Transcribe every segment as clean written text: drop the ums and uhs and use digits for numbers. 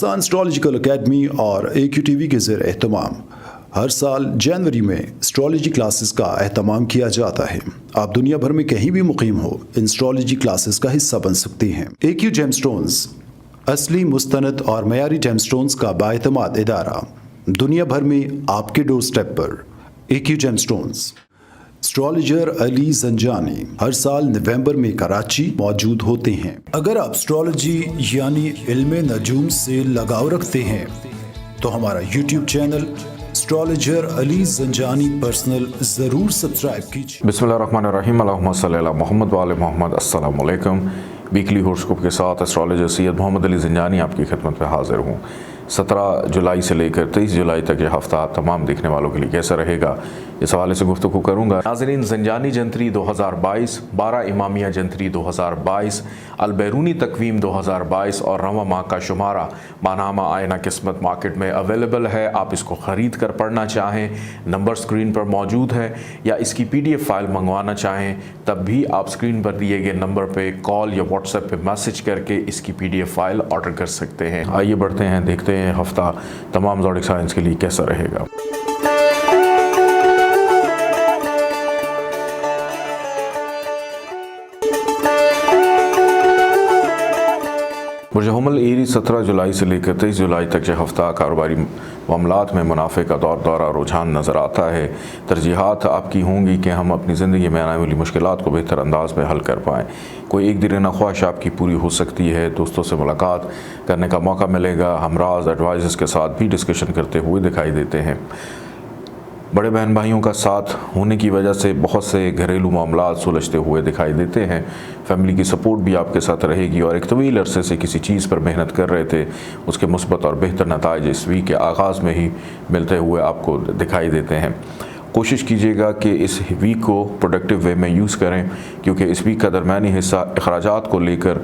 Pakistan astrological academy और AQTV के ज़ेर एहतमाम हर साल जनवरी में एस्ट्रोलॉजी क्लासेस का एहतमाम किया जाता है। आप दुनिया भर में कहीं भी मुकीम हो, इन एस्ट्रोलॉजी क्लासेस का हिस्सा बन सकते हैं। AQ जेमस्टोन्स असली, मुस्तनद और मयारी जेमस्टोन्स का बाएतमाद इदारा, दुनिया भर में आपके डोर स्टेप पर। AQ gemstones. Astrologer Ali Zanjani हर साल नवंबर में कराची मौजूद होते हैं। अगर आप एस्ट्रोलॉजी यानी इल्मे नजूम से लगाव रखते हैं तो हमारा YouTube channel astrologer Ali Zanjani personal ज़रूर सब्सक्राइब कीजिए। बिस्मिल्लाहिर्रहमानिर्रहीम, अल्लाहुम्मा सल्ली अला मोहम्मद व आले मोहम्मद। अस्सलाम वालेकुम। वीकली हॉरोस्कोप के साथ एस्ट्रोलॉजर सैयद मोहम्मद अली जंजानी आपकी खिदमत में हाजिर हूँ। 17 जुलाई से लेकर 23 जुलाई तक ये हफ्ता तमाम देखने वालों के लिए कैसा रहेगा, इस हवाले से गुफ्तगू करूँगा। नाज़रीन, ज़ंजानी जंतरी 2022, 12 इमामिया जंतरी 2022, अलबैरूनी तकवीम 2022 और रवा माह का शुमारा मानामा आयना किस्मत मार्केट में अवेलेबल है। आप इसको ख़रीद कर पढ़ना चाहें, नंबर स्क्रीन पर मौजूद है, या इसकी PDF फाइल मंगवाना चाहें तब भी आप स्क्रीन पर दिए गए नंबर पर कॉल या व्हाट्सएप पर मैसेज करके इसकी PDF फाइल ऑर्डर कर सकते हैं। आइए बढ़ते हैं, देखते हैं हफ्ता तमाम ज़ोडिक साइंस के लिए कैसा रहेगा। बुर्ज हुमल एरी 17 जुलाई से लेकर 23 जुलाई तक यह हफ्ता कारोबारी मामलात में मुनाफे का दौरा रुझान नज़र आता है। तरजीहात आपकी होंगी कि हम अपनी ज़िंदगी में आने वाली मुश्किलात को बेहतर अंदाज में हल कर पाएँ। कोई एक दिल ख्वाहिश आपकी पूरी हो सकती है, दोस्तों से मुलाकात करने का मौका मिलेगा, हमराज एडवाइज़र्स के साथ भी डिस्कशन करते हुए दिखाई देते हैं। बड़े बहन भाइयों का साथ होने की वजह से बहुत से घरेलू मामलात सुलझते हुए दिखाई देते हैं। फैमिली की सपोर्ट भी आपके साथ रहेगी और एक तवील अरसे से किसी चीज़ पर मेहनत कर रहे थे, उसके मुस्बत और बेहतर नताइज इस वीक के आगाज़ में ही मिलते हुए आपको दिखाई देते हैं। कोशिश कीजिएगा कि इस वीक को प्रोडक्टिव वे में यूज़ करें, क्योंकि इस वीक का दरमियानी हिस्सा अखराजात को लेकर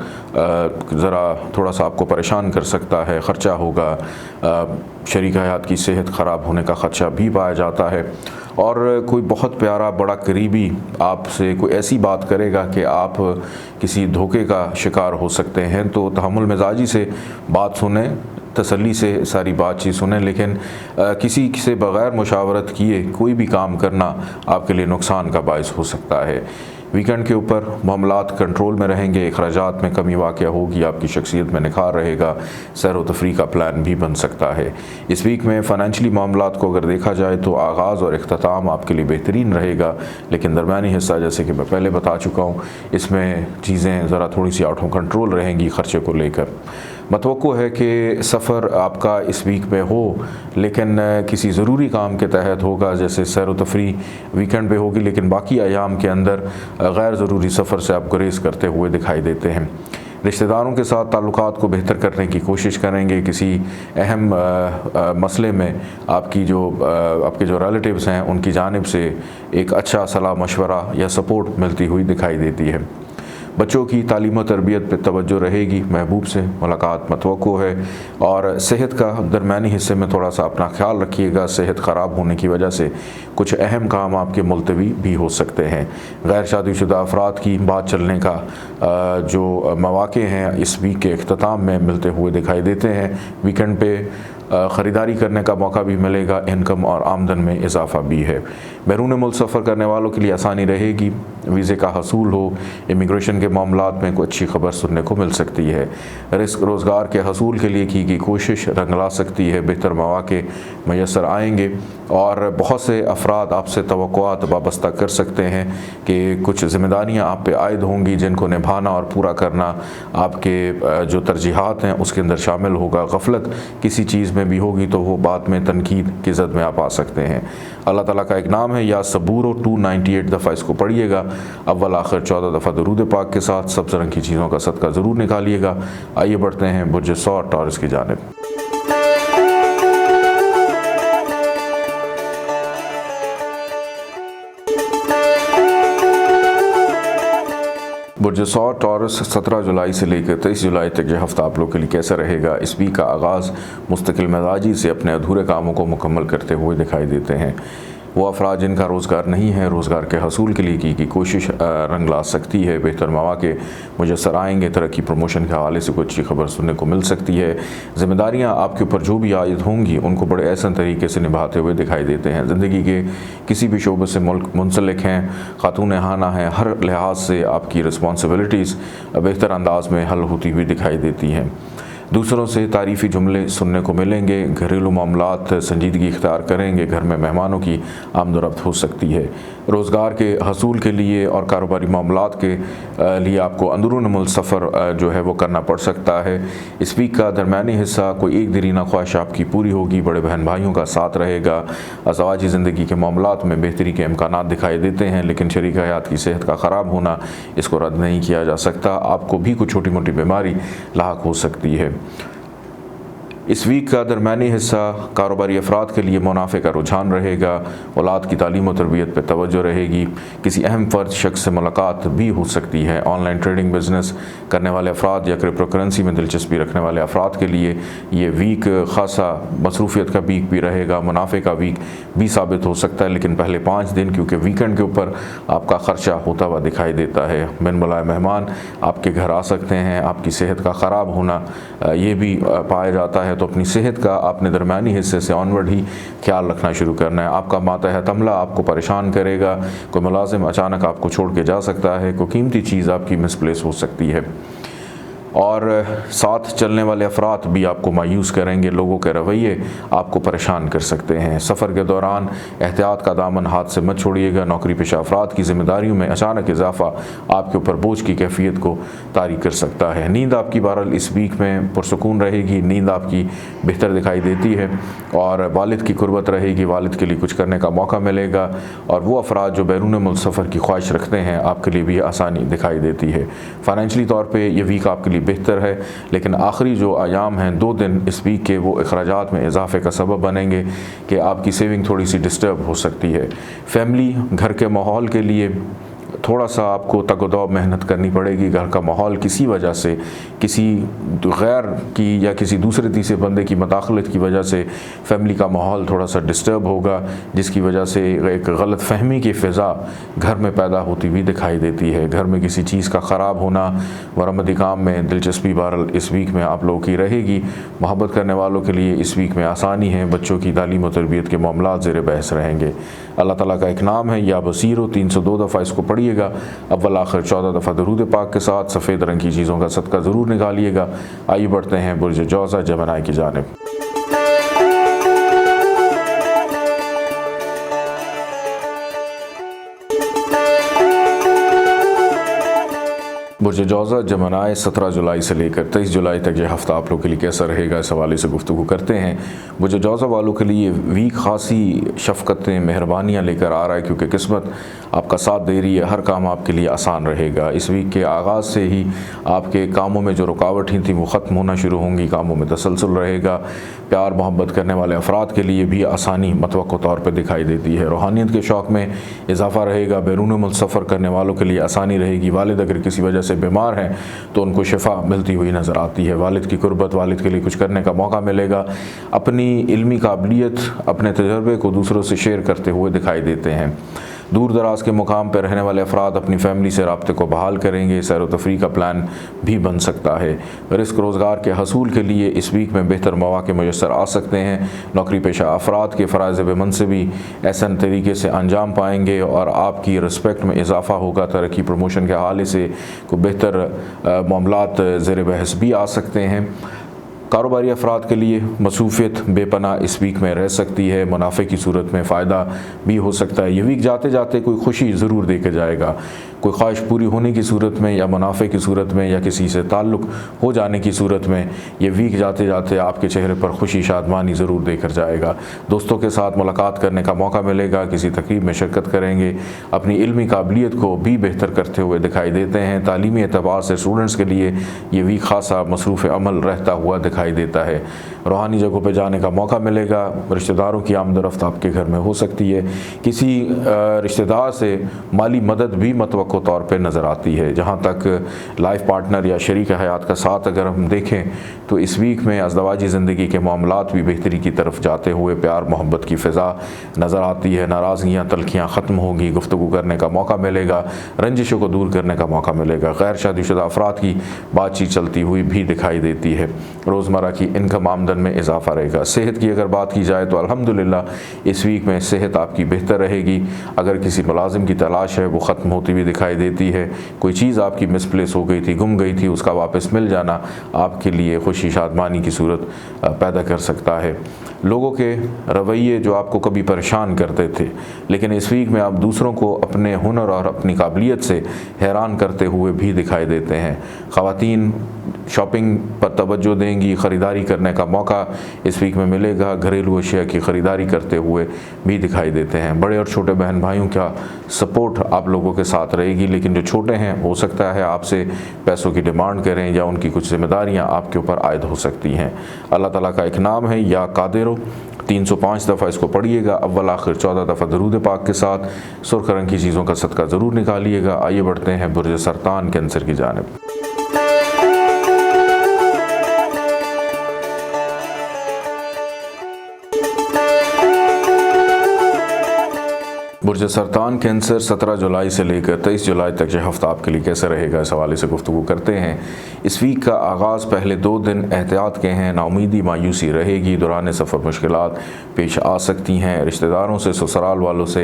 ज़रा थोड़ा सा आपको परेशान कर सकता है। ख़र्चा होगा, शरीक हयात की सेहत ख़राब होने का ख़दशा भी पाया जाता है, और कोई बहुत प्यारा बड़ा करीबी आपसे कोई ऐसी बात करेगा कि आप किसी धोखे का शिकार हो सकते हैं। तो तहम्मुल मिजाजी से बात सुने, तसल्ली से सारी बातचीत सुने, लेकिन किसी से बग़ैर मुशावरत किए कोई भी काम करना आपके लिए नुकसान का बायस हो सकता है। वीकेंड के ऊपर मामलात कंट्रोल में रहेंगे, अखराजात में कमी वाक़या होगी, आपकी शख्सियत में निखार रहेगा, सैर व तफरीह का प्लान भी बन सकता है। इस वीक में फ़ाइनेंशली मामलात को अगर देखा जाए तो आगाज़ और इख्तिताम आपके लिए बेहतरीन रहेगा, लेकिन दरमियानी हिस्सा जैसे कि मैं पहले बता चुका हूँ, इसमें चीज़ें ज़रा थोड़ी सी आउट ऑफ कंट्रोल रहेंगी ख़र्चे को लेकर। मतवक्को है कि सफ़र आपका इस वीक में हो, लेकिन किसी ज़रूरी काम के तहत होगा, जैसे सैर व तफरीह वीकेंड पे होगी, लेकिन बाकी अयाम के अंदर गैर ज़रूरी सफ़र से आप गुरेज़ करते हुए दिखाई देते हैं। रिश्तेदारों के साथ ताल्लुकात को बेहतर करने की कोशिश करेंगे। किसी अहम मसले में आपके जो रिलेटिव्स हैं उनकी जानिब से एक अच्छा सलाह मशवरा या सपोर्ट मिलती हुई दिखाई देती है। बच्चों की तालीम व तरबियत पर तवज्जो रहेगी, महबूब से मुलाकात मतवक्को है, और सेहत का दरमियानी हिस्से में थोड़ा सा अपना ख्याल रखिएगा। सेहत ख़राब होने की वजह से कुछ अहम काम आपके मुलतवी भी हो सकते हैं। गैर शादीशुदा अफराद की बात चलने का जो मौक़े हैं इस वीक के अख्ताम में मिलते हुए दिखाई देते हैं। वीकेंड पे ख़रीदारी करने का मौका भी मिलेगा, इनकम और आमदन में इजाफ़ा भी है। बैरून मुल्क सफ़र करने वालों के लिए आसानी रहेगी, वीज़े का हसूल हो, इमिग्रेशन के मामलात में कोई अच्छी खबर सुनने को मिल सकती है। रिस्क रोज़गार के हसूल के लिए की गई कोशिश रंग ला सकती है, बेहतर मौक़े मैसर आएंगे, और बहुत से अफराद आपसे तवक्कुआत वाबस्ता कर सकते हैं कि कुछ ज़िम्मेदारियाँ आप पे आयद होंगी जिनको निभाना और पूरा करना आपके जो तरजीहात हैं उसके अंदर शामिल होगा। गफलत किसी चीज़ में भी होगी तो वो बाद में तनकीद की ज़द में आप आ सकते हैं। अल्लाह ताला का एक नाम है या सबूरो, 298 दफ़ा इसको पढ़िएगा, अव्वल आखिर 14 दफ़ा दरूद पाक के साथ। सब रंग की चीज़ों का सदका ज़रूर निकालिएगा। आइए बढ़ते हैं बुर्ज सौर टॉरस की जानिब। बुर्ज सौर टॉरस 17 जुलाई से लेकर 23 जुलाई तक यह हफ्ता आप लोग के लिए कैसा रहेगा। इस वीक का आगाज़ मुस्तकिल मिजाजी से अपने अधूरे कामों को मुकम्मल करते हुए दिखाई देते हैं। वो अफराद जिनका रोज़गार नहीं है, रोज़गार के हसूल के लिए की कोशिश रंग ला सकती है। बेहतर मौक़े मुयस्सर आएंगे, तरक्की प्रमोशन के हवाले से कुछ अच्छी खबर सुनने को मिल सकती है। ज़िम्मेदारियाँ आपके ऊपर जो भी आयद होंगी उनको बड़े एहसन तरीके से निभाते हुए दिखाई देते हैं। ज़िंदगी के किसी भी शोबे से मुंसलिक हैं, खातून हाना हैं, हर लिहाज से आपकी रिस्पॉन्सिबिलिटीज़ बेहतर अंदाज में हल होती हुई दिखाई देती हैं। दूसरों से तारीफ़ी जुमले सुनने को मिलेंगे। घरेलू मामलात संजीदगी इख्तियार करेंगे। घर में मेहमानों की आमदोरफ्त हो सकती है। रोज़गार के हसूल के लिए और कारोबारी मामलात के लिए आपको अंदरून मुल्क सफ़र जो है वो करना पड़ सकता है। इस वीक का दरमियानी हिस्सा कोई एक दिरीना ख्वाहिश आपकी पूरी होगी। बड़े बहन भाइयों का साथ रहेगा। अज़वाजी ज़िंदगी के मामलात में बेहतरी के इम्कानात दिखाई देते हैं, लेकिन शरीक हयात की सेहत का ख़राब होना इसको रद्द नहीं किया जा सकता। आपको भी कुछ छोटी मोटी बीमारी लाहक हो सकती है। इस वीक का दरमियानी हिस्सा कारोबारी अफराद के लिए मुनाफे का रुझान रहेगा। औलाद की तालीम और तरबियत पर तवज्जो रहेगी। किसी अहम फ़र्द शख्स से मुलाकात भी हो सकती है। ऑनलाइन ट्रेडिंग बिजनेस करने वाले अफराद या क्रिप्टो करेंसी में दिलचस्पी रखने वाले अफराद के लिए ये वीक खासा मसरूफियत का वीक भी रहेगा, मुनाफे का वीक भी साबित हो सकता है। लेकिन पहले 5 दिन क्योंकि वीकेंड के ऊपर आपका ख़र्चा होता हुआ दिखाई देता है। बिन बुलाए मेहमान आपके घर आ सकते हैं। आपकी सेहत का ख़राब होना ये भी पाया जाता है, तो अपनी सेहत का आपने दरमियानी हिस्से से ऑनवर्ड ही ख्याल रखना शुरू करना है। आपका मातहत अमला आपको परेशान करेगा। कोई मुलाजिम अचानक आपको छोड़ के जा सकता है। कोई कीमती चीज़ आपकी मिसप्लेस हो सकती है। और साथ चलने वाले अफराद भी आपको मायूस करेंगे। लोगों के रवैये आपको परेशान कर सकते हैं। सफ़र के दौरान एहतियात का दामन हाथ से मत छोड़िएगा। नौकरी पेशा अफराद की जिम्मेदारियों में अचानक इजाफा आपके ऊपर बोझ की कैफियत को तारी कर सकता है। नींद आपकी बहरहाल इस वीक में पुरसकून रहेगी। नींद आपकी बेहतर दिखाई देती है और वालिद की कुर्बत रहेगी। वालिद के लिए कुछ करने का मौका मिलेगा और वो अफराद जो बैरून मुल्क सफ़र की ख्वाहिश रखते हैं आपके लिए भी आसानी दिखाई देती है। फाइनेंशली तौर पर यह वीक आपके लिए बेहतर है, लेकिन आखिरी जो आयाम हैं 2 दिन इस वीक के, वो अखराजात में इजाफे का सबब बनेंगे कि आपकी सेविंग थोड़ी सी डिस्टर्ब हो सकती है। फैमिली घर के माहौल के लिए थोड़ा सा आपको तगदौ मेहनत करनी पड़ेगी। घर का माहौल किसी वजह से, किसी गैर की या किसी दूसरे तीसरे बंदे की मदाखलत की वजह से फैमिली का माहौल थोड़ा सा डिस्टर्ब होगा, जिसकी वजह से एक गलत फहमी की फ़िज़ा घर में पैदा होती हुई दिखाई देती है। घर में किसी चीज़ का ख़राब होना, मरम्मती काम में दिलचस्पी बहरहाल इस वीक में आप लोगों की रहेगी। मोहब्बत करने वालों के लिए इस वीक में आसानी है। बच्चों की तालीम और तरबियत के मामलात ज़ेर बहस रहेंगे। अल्लाह ताला का एक नाम है या बसीर हो, 302 दफ़ा इसको पढ़िएगा। अव्वल आखिर 14 दफ़ा दरूद पाक के साथ सफ़ेद रंग की चीज़ों का सदका ज़रूर निकालिएगा। आइए बढ़ते हैं बुर्ज जौज़ा जमनाई की जानिब। बुर्ज जौज़ा जमनाए 17 जुलाई से लेकर 23 जुलाई तक यह हफ़्ता आप लोग के लिए कैसा रहेगा, इस हवाले से गुफ्तगू करते हैं। बुर्ज जौज़ा वालों के लिए वीक खासी शफ़क़तें, मेहरबानियाँ लेकर आ रहा है, क्योंकि किस्मत आपका साथ दे रही है। हर काम आपके लिए आसान रहेगा। इस वीक के आगाज़ से ही आपके कामों में जो रुकावटें थी वो ख़त्म होना शुरू होंगी। कामों में तसलसल रहेगा। प्यार मोहब्बत करने वाले अफराद के लिए भी आसानी मतवक्को तौर पर दिखाई देती है। रूहानियत के शौक़ में इजाफ़ा रहेगा। बैरून मुल्क सफ़र करने वालों के लिए आसानी रहेगी। वालिद अगर किसी वजह से बीमार हैं तो उनको शिफा मिलती हुई नज़र आती है। वालिद की कुर्बत, वालिद के लिए कुछ करने का मौका मिलेगा। अपनी इल्मी काबिलियत, अपने तजर्बे को दूसरों से शेयर करते हुए दिखाई देते हैं। दूर दराज के मुकाम पर रहने वाले अफराद अपनी फैमिली से राब्ते को बहाल करेंगे। सैर व तफरी का प्लान भी बन सकता है। रिस्क रोज़गार के हसूल के लिए इस वीक में बेहतर मौक़े मुयस्सर आ सकते हैं। नौकरी पेशा अफराद के फ़राइज़ मनसबी ऐसा तरीके से अंजाम पाएंगे और आपकी रिस्पेक्ट में इजाफ़ा होगा। तरक्की प्रमोशन के हवाले से कोई बेहतर मामलात ज़ेर बहस भी आ सकते हैं। कारोबारी अफराद के लिए मसरूफियत बेपना इस वीक में रह सकती है। मुनाफे की सूरत में फ़ायदा भी हो सकता है। ये वीक जाते जाते कोई खुशी ज़रूर दे के जाएगा। कोई ख्वाहिश पूरी होने की सूरत में या मुनाफे की सूरत में या किसी से ताल्लुक़ हो जाने की सूरत में ये वीक जाते जाते आपके चेहरे पर खुशी शादमानी ज़रूर देकर जाएगा। दोस्तों के साथ मुलाकात करने का मौका मिलेगा। किसी तकरीब में शिरकत करेंगे। अपनी इल्मी काबिलियत को भी बेहतर करते हुए दिखाई देते हैं। तालीमी एतबार से स्टूडेंट्स के लिए ये वीक खासा मसरूफ़ अमल रहता हुआ दिखाई देता है। रूहानी जगहों पर जाने का मौका मिलेगा। रिश्तेदारों की आमदरफ्त आपके घर में हो सकती है। किसी रिश्तेदार से माली मदद भी मतवक्को मुतवक्को तौर पे नज़र आती है। जहाँ तक लाइफ पार्टनर या शरीक हयात का साथ अगर हम देखें तो इस वीक में अज़दवाजी ज़िंदगी के मामलात भी बेहतरी की तरफ जाते हुए प्यार मोहब्बत की फ़िज़ा नज़र आती है। नाराज़गियाँ तलखियाँ ख़त्म होगी, गुफ्तगू करने का मौका मिलेगा, रंजिशों को दूर करने का मौका मिलेगा। गैर शादीशुदा अफराद की बातचीत चलती हुई भी दिखाई देती है। रोज़मर्रा की इनकम आमदन में इजाफा रहेगा। सेहत की अगर बात की जाए तो अल्हम्दुलिल्लाह इस वीक में सेहत आपकी बेहतर रहेगी। अगर किसी मुलाजिम की तलाश है वो ख़त्म होती हुई दिखाई देती है। कोई चीज़ आपकी मिसप्लेस हो गई थी, गुम गई थी, उसका वापस मिल जाना आपके लिए खुशी शादमानी की सूरत पैदा कर सकता है। लोगों के रवैये जो आपको कभी परेशान करते थे, लेकिन इस वीक में आप दूसरों को अपने हुनर और अपनी काबिलियत से हैरान करते हुए भी दिखाई देते हैं। ख़वातीन शॉपिंग पर तवज्जो देंगी, ख़रीदारी करने का मौका इस वीक में मिलेगा। घरेलू अशिया की ख़रीदारी करते हुए भी दिखाई देते हैं। बड़े और छोटे बहन भाइयों का सपोर्ट आप लोगों के साथ रहेगी, लेकिन जो छोटे हैं हो सकता है आपसे पैसों की डिमांड करें या उनकी कुछ जिम्मेदारियां आपके ऊपर आयद हो सकती हैं। अल्लाह ताला का एक नाम है या कादिर। 305 दफ़ा इसको पढ़िएगा, अव्वल आखिर 14 दफ़ा दरूद पाक के साथ। सुर्ख रंग की चीज़ों का सदका ज़रूर निकालिएगा। आइए बढ़ते हैं बुर्ज सरतान कैंसर की जानिब। बुर्ज सरतान कैंसर 17 जुलाई से लेकर 23 जुलाई तक यह हफ्ता आपके लिए कैसे रहेगा, इस हवाले से गुफ्तगू करते हैं। इस वीक का आगाज़ पहले 2 दिन एहतियात के हैं। नाउमीदी मायूसी रहेगी, दौरान सफ़र मुश्किलात पेश आ सकती हैं। रिश्तेदारों से, ससुराल वालों से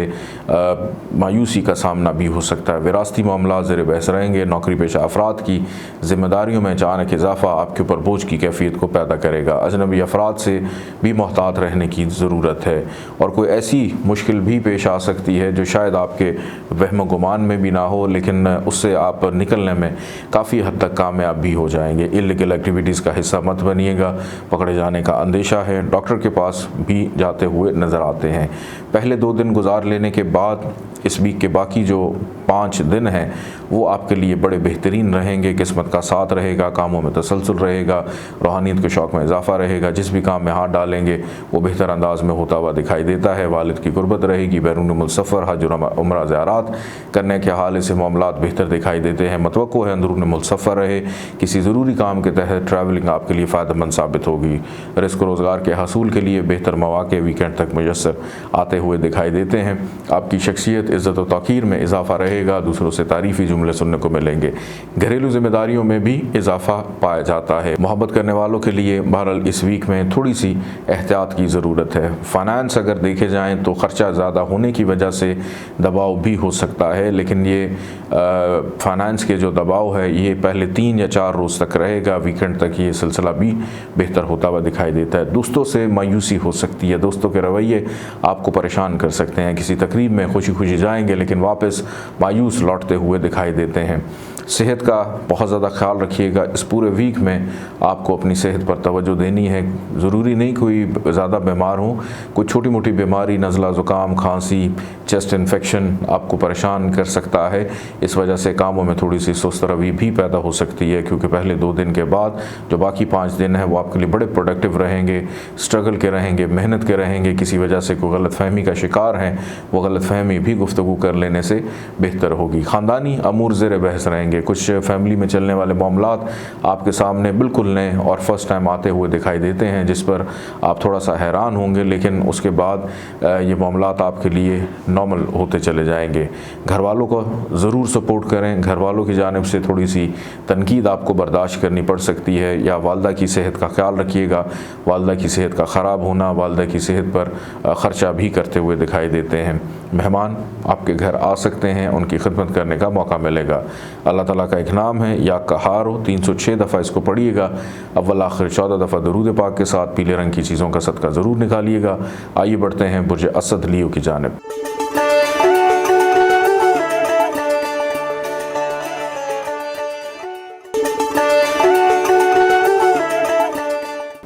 मायूसी का सामना भी हो सकता है। विरासती मामला ज़ेर बहस रहेंगे। नौकरी पेशा अफराद की ज़िम्मेदारियों में अचानक इजाफा आपके ऊपर बोझ की कैफियत को पैदा करेगा। अजनबी अफराद से भी मोहतात रहने की ज़रूरत है और कोई ऐसी मुश्किल भी पेश आ सकती है जो शायद आपके वहम गुमान में भी ना हो, लेकिन उससे आप निकलने में काफ़ी हद तक कामयाब भी हो जाएंगे। इल्लीगल एक्टिविटीज़ का हिस्सा मत बनिएगा, पकड़े जाने का अंदेशा है। डॉक्टर के पास भी जाते हुए नज़र आते हैं। पहले 2 दिन गुजार लेने के बाद इस वीक के बाकी जो 5 दिन हैं वो आपके लिए बड़े बेहतरीन रहेंगे। किस्मत का साथ रहेगा, कामों में तसलसल रहेगा, रूहानियत के शौक़ में इजाफा रहेगा। जिस भी काम में हाथ डालेंगे वो बेहतर अंदाज में होता हुआ दिखाई देता है। वालिद की गुर्बत रहेगी। बैरून मुल्क सफ़र, हज उम्रा ज़ियारत करने के हाल से मामलात बेहतर दिखाई देते हैं। मतवक्को है अंदरून मुल्क सफ़र रहे। किसी ज़रूरी काम के तहत ट्रैवलिंग आपके लिए फ़ायदेमंद साबित होगी। रिस्क रोज़गार के हसूल के लिए बेहतर मौक़े वीकेंड तक मुयस्सर आते हुए दिखाई देते हैं। आपकी शख्सियत, इज़्ज़त और तौक़ीर में इजाफा रहेगा। दूसरों से तारीफ़ी जुमले सुनने को मिलेंगे। घरेलू जिम्मेदारियों में भी इजाफा पाया जाता है। मोहब्बत करने वालों के लिए बहरहाल इस वीक में थोड़ी सी एहतियात की ज़रूरत है। फ़ाइनेंस अगर देखे जाएँ तो ख़र्चा ज़्यादा होने की वजह से दबाव भी हो सकता है, लेकिन ये फाइनेंस के जो दबाव है ये पहले 3 या 4 रोज़ तक रहेगा। वीकेंड तक ये सिलसिला भी बेहतर होता हुआ दिखाई देता है। दोस्तों से मायूसी हो सकती है। दोस्तों के रवैये आपको परेशान कर सकते हैं। किसी तकरीब में खुशी खुशी जाएंगे लेकिन वापस मायूस लौटते हुए दिखाई देते हैं। सेहत का बहुत ज़्यादा ख्याल रखिएगा। इस पूरे वीक में आपको अपनी सेहत पर तवज्जो देनी है। ज़रूरी नहीं कोई ज़्यादा बीमार हो, कोई छोटी मोटी बीमारी, नज़ला, ज़ुकाम, खांसी, चेस्ट इन्फेक्शन आपको परेशान कर सकता है। इस वजह से कामों में थोड़ी सी सुस्त रवि भी पैदा हो सकती है, क्योंकि पहले 2 दिन के बाद जो बाकी 5 दिन हैं वो आपके लिए बड़े प्रोडक्टिव रहेंगे, स्ट्रगल के रहेंगे, मेहनत के रहेंगे। किसी वजह से कोई गलतफहमी का शिकार हैं, वो गलतफहमी भी गुफ्तगू कर लेने से बेहतर होगी। ख़ानदानी अमूर ज़ेर बहस रहेंगे। कुछ फैमिली में चलने वाले मामलात आपके सामने बिल्कुल नए और फर्स्ट टाइम आते हुए दिखाई देते हैं, जिस पर आप थोड़ा सा हैरान होंगे, लेकिन उसके बाद ये मामलात आपके लिए नॉर्मल होते चले जाएंगे। घर वालों को ज़रूर सपोर्ट करें। घर वालों की जानिब से थोड़ी सी तनकीद आपको बर्दाश्त करनी पड़ सकती है। या वालदा की सेहत का ख्याल रखिएगा। वालदा की सेहत का ख़राब होना वालदा की सेहत पर ख़र्चा भी करते हुए दिखाई देते हैं। मेहमान आपके घर आ सकते हैं, उनकी खिदमत करने का मौका मिलेगा। अल्लाह ताला का एक नाम है या कहार हो। 306 दफ़ा इसको पढ़िएगा। अव्वल आखिर 14 दफ़ा दरूद पाक के साथ पीले रंग की चीज़ों का सदका ज़रूर निकालिएगा। आइए बढ़ते हैं बुर्ज असद लियो की जानिब।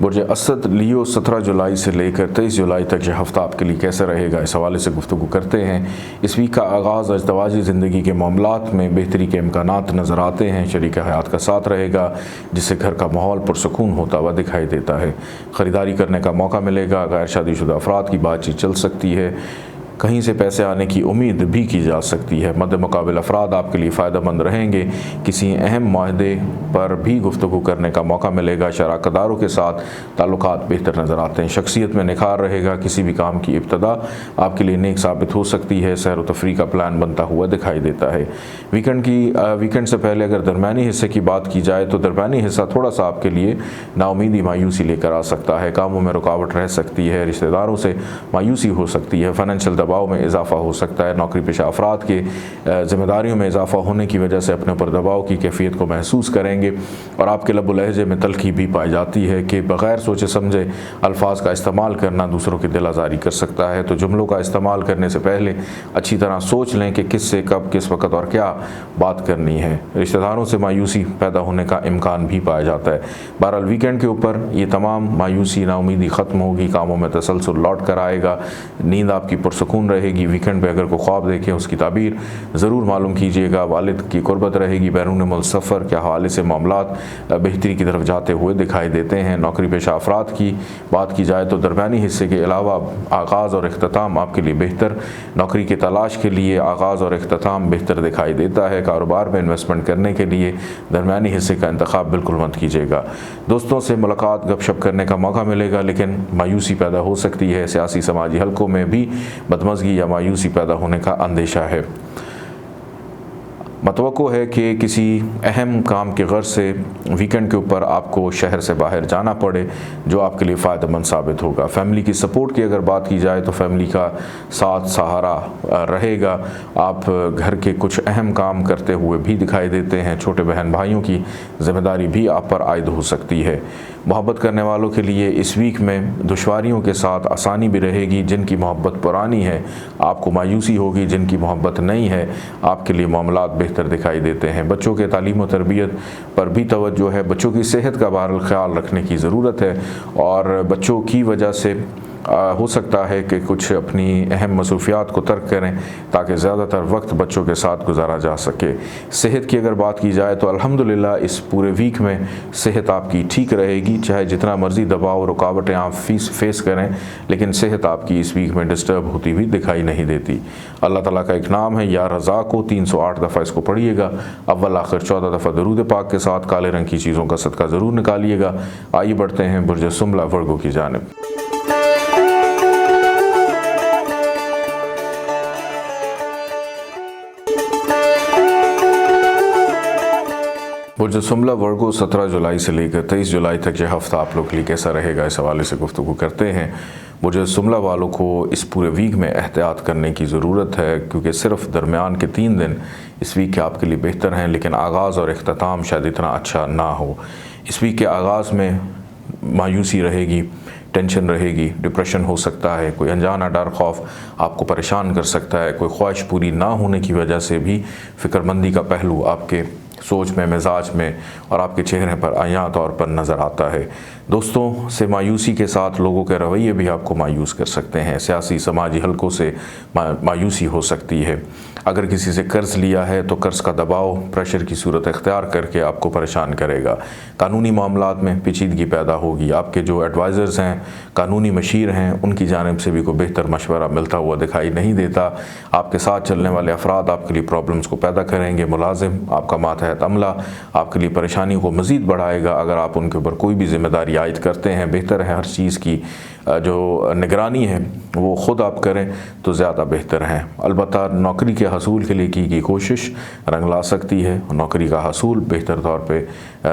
बुर्ज असद लियो 17 जुलाई से लेकर 23 जुलाई तक यह हफ्ता आपके लिए कैसे रहेगा, इस हवाले से गुफ्तगू करते हैं। इस वीक का आगाज़ अज़दवाजी ज़िंदगी के मामलात में बेहतरी के इम्कानात नज़र आते हैं। शरीक हयात का साथ रहेगा, जिससे घर का माहौल पुरसकून होता हुआ दिखाई देता है। ख़रीदारी करने का मौका मिलेगा। गैर शादीशुदा अफराद की बातचीत चल सकती है। कहीं से पैसे आने की उम्मीद भी की जा सकती है। मद्दे मुकाबिल अफराद आपके लिए फ़ायदेमंद रहेंगे। किसी अहम माहदे पर भी गुफ्तगू करने का मौका मिलेगा। शराकतदारों के साथ ताल्लुकात बेहतर नज़र आते हैं। शख्सियत में निखार रहेगा। किसी भी काम की इब्तदा आपके लिए नेक साबित हो सकती है। सैर व तफरीह का प्लान बनता हुआ दिखाई देता है। वीकेंड से पहले अगर दरमियानी हिस्से की बात की जाए तो दरमियानी हिस्सा थोड़ा सा आपके लिए नाउमीदी मायूसी लेकर आ सकता है। कामों में रुकावट रह सकती है। रिश्तेदारों से मायूसी हो सकती है। फाइनेंशियल दबाव में इजाफा हो सकता है। नौकरी पेशा अफराद के जिम्मेदारियों में इजाफा होने की वजह से अपने ऊपर दबाव की कैफियत को महसूस करेंगे और आपके लब लहजे में तलखी भी पाई जाती है कि बग़ैर सोचे समझे अल्फाज का इस्तेमाल करना दूसरों की दिल आज़ारी कर सकता है। तो जुमलों का इस्तेमाल करने से पहले अच्छी तरह सोच लें कि किससे कब किस वक्त और क्या बात करनी है। रिश्तेदारों से मायूसी पैदा होने का इम्कान भी पाया जाता है। बहरहाल वीकेंड के ऊपर ये तमाम मायूसी नाउमीदी ख़त्म होगी। कामों में तसलसल लौट कर आएगा। नींद आपकी पुरसकून रहेगी। वीकेंड पे अगर कोई ख्वाब देखें उसकी ताबीर ज़रूर मालूम कीजिएगा। वालिद की कुर्बत रहेगी। बैरून मुल्क सफ़र के हवाले से मामलात बेहतरी की तरफ जाते हुए दिखाई देते हैं। नौकरी पेशा अफराद की बात की जाए तो दरमियानी हिस्से के अलावा आगाज़ और इख्तिताम आपके लिए बेहतर। नौकरी की तलाश के लिए आगाज़ और इख्तिताम बेहतर दिखाई देता है। कारोबार में इन्वेस्टमेंट करने के लिए दरमियानी हिस्से का इंतखाब बिल्कुल मत कीजिएगा। दोस्तों से मुलाकात गपशप करने का मौका मिलेगा लेकिन मायूसी पैदा हो सकती है। सियासी समाजी हलकों में भी बदमज़गी या मायूसी पैदा होने का अंदेशा है। मतवक्को है कि किसी अहम काम के गर्ज से वीकेंड के ऊपर आपको शहर से बाहर जाना पड़े जो आपके लिए फ़ायदेमंद साबित होगा। फैमिली की सपोर्ट की अगर बात की जाए तो फैमिली का साथ सहारा रहेगा। आप घर के कुछ अहम काम करते हुए भी दिखाई देते हैं। छोटे बहन भाइयों की ज़िम्मेदारी भी आप पर आयद हो सकती है। मोहब्बत करने वालों के लिए इस वीक में दुश्वारियों के साथ आसानी भी रहेगी। जिनकी मोहब्बत पुरानी है आपको मायूसी होगी। जिनकी मोहब्बत नहीं है आपके लिए मामलात बेहतर दिखाई देते हैं। बच्चों के तालीम और तरबियत पर भी तवज्जो है। बच्चों की सेहत का बहरहाल ख्याल रखने की ज़रूरत है और बच्चों की वजह से हो सकता है कि कुछ अपनी अहम मसरूफियात को तर्क करें ताकि ज़्यादातर वक्त बच्चों के साथ गुजारा जा सके। सेहत की अगर बात की जाए तो अल्हम्दुलिल्लाह इस पूरे वीक में सेहत आपकी ठीक रहेगी। चाहे जितना मर्ज़ी दबाव रुकावटें आप फेस करें लेकिन सेहत आपकी इस वीक में डिस्टर्ब होती हुई दिखाई नहीं देती। अल्लाह ताला का एक नाम है या रज़ा को 308 दफ़ा इसको पढ़िएगा। अव्वल आखिर 14 दफ़ा दरूद पाक के साथ काले रंग की चीज़ों का सदका ज़रूर निकालिएगा। आइए बढ़ते हैं बुर्ज सुमला वर्गो की जानिब। बुर्ज सुमला वर्गो 17 जुलाई से लेकर 23 जुलाई तक यह हफ़्ता आप लोग के लिए कैसा रहेगा इस हवाले से गुफ्तगू करते हैं। बुर्ज सुमला वालों को इस पूरे वीक में एहतियात करने की ज़रूरत है क्योंकि सिर्फ दरमियान के 3 दिन इस वीक के आपके लिए बेहतर हैं लेकिन आगाज़ और इख्तिताम शायद इतना अच्छा ना हो। इस वीक के आगाज़ में मायूसी रहेगी, टेंशन रहेगी, डिप्रेशन हो सकता है। कोई अनजाना डर खौफ आपको परेशान कर सकता है। कोई ख्वाहिश पूरी ना होने की वजह से भी फ़िक्रमंदी का पहलू आपके सोच में, मिजाज में और आपके चेहरे पर आया तौर पर नज़र आता है। दोस्तों से मायूसी के साथ लोगों के रवैये भी आपको मायूस कर सकते हैं। सियासी समाजी हलकों से मायूसी हो सकती है। अगर किसी से कर्ज़ लिया है तो कर्ज़ का दबाव प्रेशर की सूरत इख्तियार करके आपको परेशान करेगा। कानूनी मामलात में पेचीदगी पैदा होगी। आपके जो एडवाइज़र्स हैं, कानूनी मशीर हैं, उनकी जानिब से भी कोई बेहतर मशवरा मिलता हुआ दिखाई नहीं देता। आपके साथ चलने वाले अफराद आपके लिए प्रॉब्लम्स को पैदा करेंगे। मुलाजिम आपका मातहत अमला आपके लिए परेशानी को मज़ीद बढ़ाएगा। अगर आप उनके ऊपर कोई भी ज़िम्मेदारी आयद करते हैं, बेहतर है हर चीज़ की जो निगरानी है वो ख़ुद आप करें तो ज़्यादा बेहतर है। अलबत्ता नौकरी के हसूल के लिए की कोशिश रंग ला सकती है। नौकरी का हसूल बेहतर तौर पे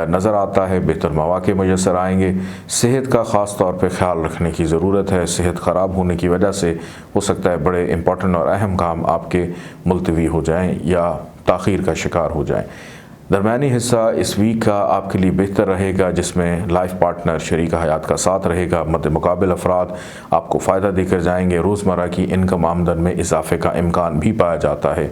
नज़र आता है। बेहतर मौक़े मुयस्सर आएंगे। सेहत का ख़ास तौर पे ख्याल रखने की ज़रूरत है। सेहत ख़राब होने की वजह से हो सकता है बड़े इंपॉर्टेंट और अहम काम आपके मुलतवी हो जाएँ या ताख़ीर का शिकार हो जाएँ। दरमियानी हिस्सा इस वीक का आपके लिए बेहतर रहेगा जिसमें लाइफ पार्टनर शरीक हयात का साथ रहेगा। मद्दे मुकाबिल अफराद आपको फ़ायदा देकर जाएंगे। रोज़मर्रा की इनकम आमदन में इजाफे का इम्कान भी पाया जाता है।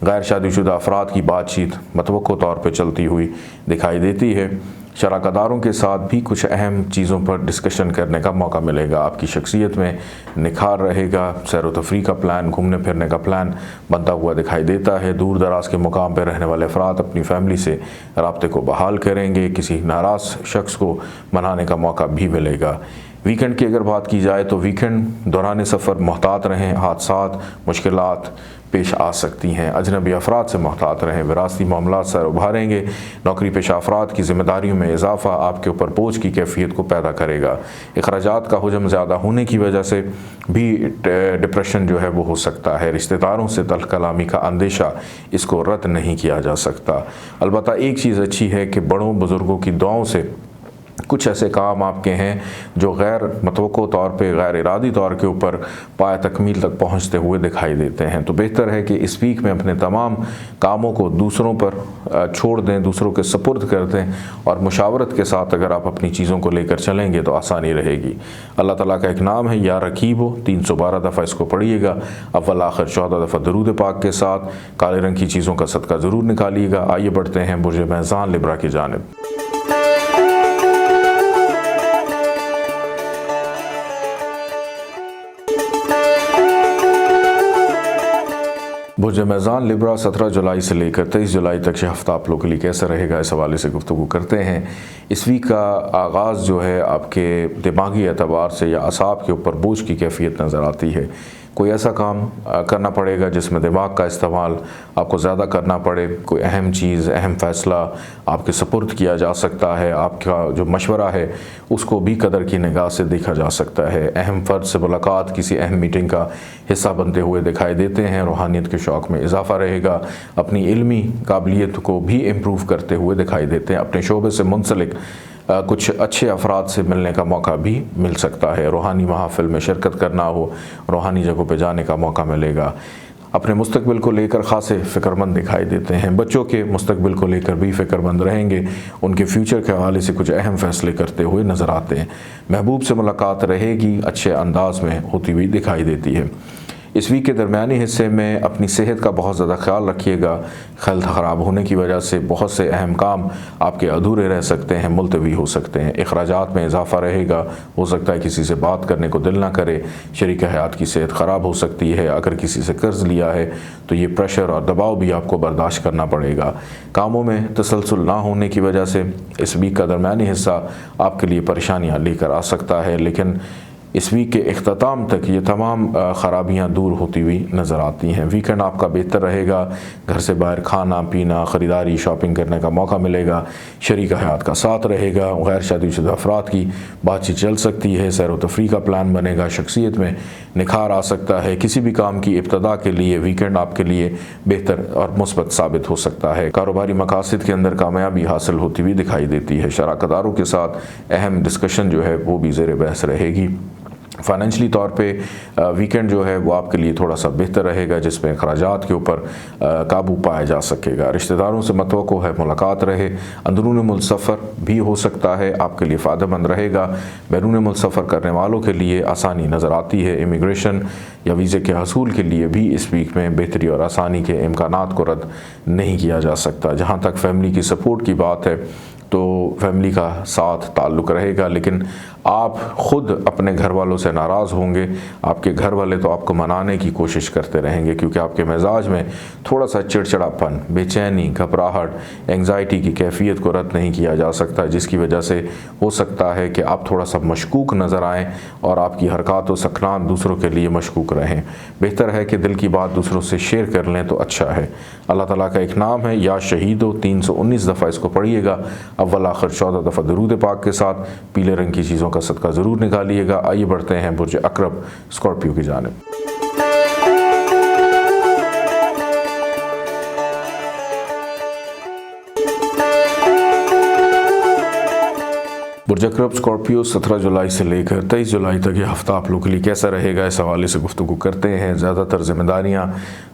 गैर शादीशुदा अफराद की बातचीत मतवक्को तौर पर चलती हुई दिखाई देती है। शराकतदारों के साथ भी कुछ अहम चीज़ों पर डिस्कशन करने का मौका मिलेगा। आपकी शख्सियत में निखार रहेगा। सैर व तफरीह का प्लान, घूमने फिरने का प्लान बनता हुआ दिखाई देता है। दूर दराज के मुकाम पर रहने वाले अफराद अपनी फैमिली से राब्ते को बहाल करेंगे। किसी नाराज़ शख्स को मनाने का मौका भी मिलेगा। वीकेंड की अगर बात की जाए तो वीकेंड दौरान सफ़र मोहतात रहें, हादसात मुश्किलात पेश आ सकती हैं। अजनबी अफराद से मोहतात रहें, विरासती मामलात सर उभारेंगे। नौकरी पेशा अफराद की जिम्मेदारियों में इजाफा आपके ऊपर बोझ की कैफियत को पैदा करेगा। अखराजात का हुजम ज़्यादा होने की वजह से भी डिप्रेशन जो है वो हो सकता है। रिश्तेदारों से तल्ख कलामी का अंदेशा, इसको रद्द नहीं किया जा सकता। अलबत्ता एक चीज़ अच्छी है कि बड़ों बुज़ुर्गों की दुआओं से कुछ ऐसे काम आपके हैं जो गैर मतवक्को तौर पे, गैर इरादी तौर के ऊपर पाया तकमील तक पहुंचते हुए दिखाई देते हैं। तो बेहतर है कि इस वीक में अपने तमाम कामों को दूसरों पर छोड़ दें, दूसरों के सपुर्द कर दें और मुशावरत के साथ अगर आप अपनी चीज़ों को लेकर चलेंगे तो आसानी रहेगी। अल्लाह ताला का एक नाम है या रकीब हो, 312 दफ़ा इसको पढ़िएगा। अव्वल आखिर 14 दफ़ा दरूद पाक के साथ काले रंग की चीज़ों का सदका ज़रूर निकालिएगा। आइए बढ़ते हैं बुर्ज मेज़ान लिब्रा की जानिब। बुर्ज मेज़ान लिब्रा 17 जुलाई से लेकर 23 जुलाई तक ये हफ्ता आप लोगों के लिए कैसा रहेगा, इस हवाले से गुफ्तगू करते हैं। इस वीक का आगाज़ जो है आपके दिमागी एतबार से या असाब के ऊपर बोझ की कैफियत नज़र आती है। कोई ऐसा काम करना पड़ेगा जिसमें दिमाग का इस्तेमाल आपको ज़्यादा करना पड़े। कोई अहम चीज़, अहम फ़ैसला आपके सपुर्द किया जा सकता है। आपका जो मशवरा है उसको भी कदर की निगाह से देखा जा सकता है। अहम फ़र्द से मुलाकात किसी अहम मीटिंग का हिस्सा बनते हुए दिखाई देते हैं। रूहानियत के शौक़ में इजाफ़ा रहेगा। अपनी इल्मी काबिलियत को भी इम्प्रूव करते हुए दिखाई देते हैं। अपने शोबे से मुंसलिक कुछ अच्छे अफराद से मिलने का मौका भी मिल सकता है। रूहानी महफ़िल में शिरकत करना हो, रूहानी जगहों पे जाने का मौका मिलेगा। अपने मुस्तकबिल को लेकर ख़ासे फ़िक्रमंद दिखाई देते हैं। बच्चों के मुस्तकबिल को लेकर भी फ़िक्रमंद रहेंगे। उनके फ्यूचर के हवाले से कुछ अहम फ़ैसले करते हुए नज़र आते हैं। महबूब से मुलाकात रहेगी, अच्छे अंदाज में होती हुई दिखाई देती है। इस वीक के दरमियानी हिस्से में अपनी सेहत का बहुत ज़्यादा ख्याल रखिएगा। हेल्थ ख़राब होने की वजह से बहुत से अहम काम आपके अधूरे रह सकते हैं, मुलतवी हो सकते हैं। अखराजात में इजाफा रहेगा। हो सकता है किसी से बात करने को दिल ना करे। शरीक हयात की सेहत ख़राब हो सकती है। अगर किसी से कर्ज़ लिया है तो ये प्रेशर और दबाव भी आपको बर्दाश्त करना पड़ेगा। कामों में तसलसल ना होने की वजह से इस वीक का दरमियानी हिस्सा आपके लिए परेशानियाँ लेकर आ सकता है, लेकिन इस वीक के इख्तिताम तक ये तमाम ख़राबियाँ दूर होती हुई नज़र आती हैं। वीकेंड आपका बेहतर रहेगा। घर से बाहर खाना पीना, ख़रीदारी, शॉपिंग करने का मौका मिलेगा। शरीक हयात का साथ रहेगा। गैर शादीशुदा अफराद की बातचीत चल सकती है। सैर व तफरीह का प्लान बनेगा। शख्सियत में निखार आ सकता है। किसी भी काम की इब्तदा के लिए वीकेंड आपके लिए बेहतर और मुस्बत साबित हो सकता है। कारोबारी मकासद के अंदर कामयाबी हासिल होती हुई दिखाई देती है। शराकतदारों के साथ अहम डिस्कशन जो है वो भी ज़ेर बहस रहेगी। फाइनेंशली तौर पे वीकेंड जो है वो आपके लिए थोड़ा सा बेहतर रहेगा, जिसमें अखराजात के ऊपर काबू पाया जा सकेगा। रिश्तेदारों से मतवक्को है मुलाकात रहे। अंदरून मुल्क सफ़र भी हो सकता है, आपके लिए फ़ायदेमंद रहेगा। बैरून मुल्क सफ़र करने वालों के लिए आसानी नज़र आती है। इमिग्रेशन या वीज़े के हसूल के लिए भी इस वीक में बेहतरी और आसानी के इम्कानात को रद्द नहीं किया जा सकता। जहाँ तक फैमिली की सपोर्ट की बात है तो फैमिली का साथ ताल्लुक़ रहेगा, लेकिन आप ख़ुद अपने घर वालों से नाराज़ होंगे। आपके घर वाले तो आपको मनाने की कोशिश करते रहेंगे, क्योंकि आपके मिजाज में थोड़ा सा चिड़चिड़ापन, बेचैनी, घबराहट, एंग्जाइटी की कैफियत को रद्द नहीं किया जा सकता, जिसकी वजह से हो सकता है कि आप थोड़ा सा मशकूक नज़र आएँ और आपकी हरकत व सकनात दूसरों के लिए मशकूक रहें। बेहतर है कि दिल की बात दूसरों से शेयर कर लें तो अच्छा है। अल्लाह ताला का एक नाम है या शहीदो, 319 दफ़ा इसको पढ़िएगा। अव्वल आखिर 14 दफ़ा दरूद पाक के साथ पीले रंग की चीज़ों का सदका ज़रूर निकालिएगा। आइए बढ़ते हैं बुर्ज अकरब स्कॉर्पियो की जानिब। बुर्ज अकरब स्कॉर्पियो 17 जुलाई से लेकर 23 जुलाई तक ये हफ्ता आप लोगों के लिए कैसा रहेगा, इस हवाले से गुफ्तगू करते हैं। ज़्यादातर ज़िम्मेदारियाँ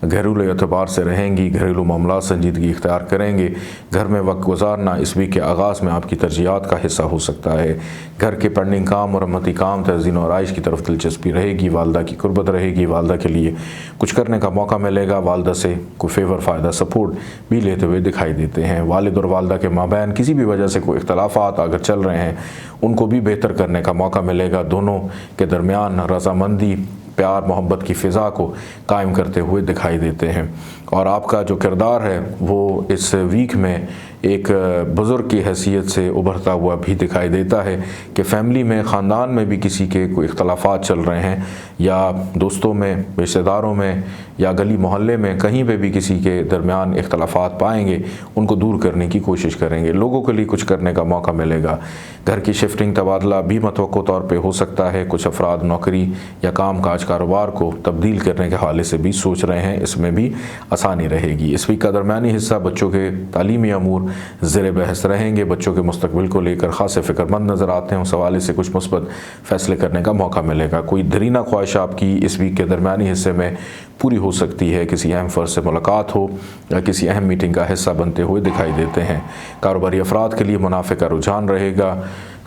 घरेलू एतबार से रहेंगी। घरेलू मामला संजीदगी इख्तियार करेंगे। घर में वक्त गुजारना इस वीक के आगाज़ में आपकी तरजीहात का हिस्सा हो सकता है। घर के पेंडिंग काम, मरम्मती काम, तज़ीन और आइश की तरफ दिलचस्पी रहेगी। वालदा की कुर्बत रहेगी। वालदा के लिए कुछ करने का मौका मिलेगा। वालदा से कोई फेवर, फ़ायदा, सपोर्ट भी लेते हुए दिखाई देते हैं। वालिद और वालदा के माबैन किसी भी वजह से कोई इख्तलाफात अगर चल रहे हैं उनको भी बेहतर करने का मौका मिलेगा। दोनों के दरमियान रज़ामंदी, प्यार, मोहब्बत की फ़िज़ा को कायम करते हुए दिखाई देते हैं। और आपका जो किरदार है वो इस वीक में एक बुज़ुर्ग की हैसियत से उभरता हुआ भी दिखाई देता है कि फ़ैमिली में, ख़ानदान में भी किसी के कोई इख्तलाफात चल रहे हैं, या दोस्तों में, रिश्तेदारों में, या गली मोहल्ले में, कहीं पे भी किसी के दरमियान इख्तलाफात पाएंगे, उनको दूर करने की कोशिश करेंगे। लोगों के लिए कुछ करने का मौका मिलेगा। घर की शिफ्टिंग, तबादला भी मतवक्को तौर पे हो सकता है। कुछ अफराद नौकरी या काम काज कारोबार को तब्दील करने के हवाले से भी सोच रहे हैं, इसमें भी आसानी रहेगी। इस वीक का दरमियानी हिस्सा बच्चों के तालीमी अमूर ज़ेर बहस रहेंगे। बच्चों के मुस्तकबिल को लेकर ख़ास फ़िक्रमंद नज़र आते हैं, उस हवाले से कुछ मुस्बत फ़ैसले करने का मौका मिलेगा। कोई दरीना ख्वाहिश आपकी इस वीक के दरमियानी हिस्से में पूरी हो सकती है। किसी अहम फ़र्द से मुलाकात हो या किसी अहम मीटिंग का हिस्सा बनते हुए दिखाई देते हैं। कारोबारी अफराद के लिए मुनाफे का रुझान रहेगा।